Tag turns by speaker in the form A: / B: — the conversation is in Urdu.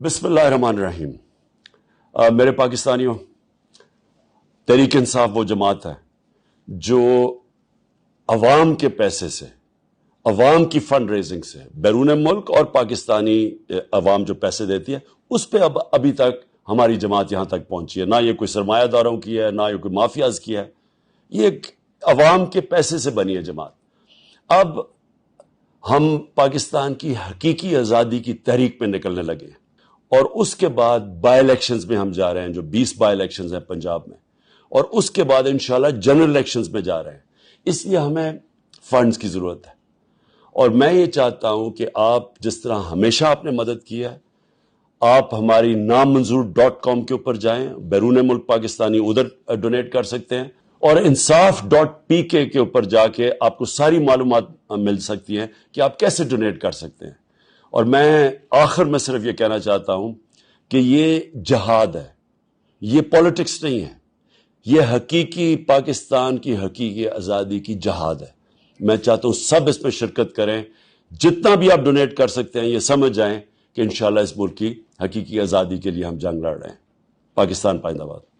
A: بسم اللہ الرحمن الرحیم۔ میرے پاکستانیوں، تحریک انصاف وہ جماعت ہے جو عوام کے پیسے سے، عوام کی فنڈ ریزنگ سے، بیرون ملک اور پاکستانی عوام جو پیسے دیتی ہے اس پہ ابھی تک ہماری جماعت یہاں تک پہنچی ہے۔ نہ یہ کوئی سرمایہ داروں کی ہے، نہ یہ کوئی مافیاز کی ہے، یہ ایک عوام کے پیسے سے بنی ہے جماعت۔ اب ہم پاکستان کی حقیقی آزادی کی تحریک پہ نکلنے لگے ہیں، اور اس کے بعد بائی الیکشنز میں ہم جا رہے ہیں، جو 20 بائی الیکشنز ہیں پنجاب میں، اور اس کے بعد انشاءاللہ جنرل الیکشنز میں جا رہے ہیں۔ اس لیے ہمیں فنڈز کی ضرورت ہے، اور میں یہ چاہتا ہوں کہ آپ جس طرح ہمیشہ آپ نے مدد کی ہے، آپ ہماری نامنظور.com کے اوپر جائیں، بیرون ملک پاکستانی ادھر ڈونیٹ کر سکتے ہیں، اور انصاف.pk کے اوپر جا کے آپ کو ساری معلومات مل سکتی ہیں کہ آپ کیسے ڈونیٹ کر سکتے ہیں۔ اور میں آخر میں صرف یہ کہنا چاہتا ہوں کہ یہ جہاد ہے، یہ پولیٹکس نہیں ہے، یہ حقیقی پاکستان کی حقیقی آزادی کی جہاد ہے۔ میں چاہتا ہوں سب اس میں شرکت کریں، جتنا بھی آپ ڈونیٹ کر سکتے ہیں، یہ سمجھ جائیں کہ انشاءاللہ اس ملک کی حقیقی آزادی کے لیے ہم جنگ لڑ رہے ہیں۔ پاکستان پائندہ باد۔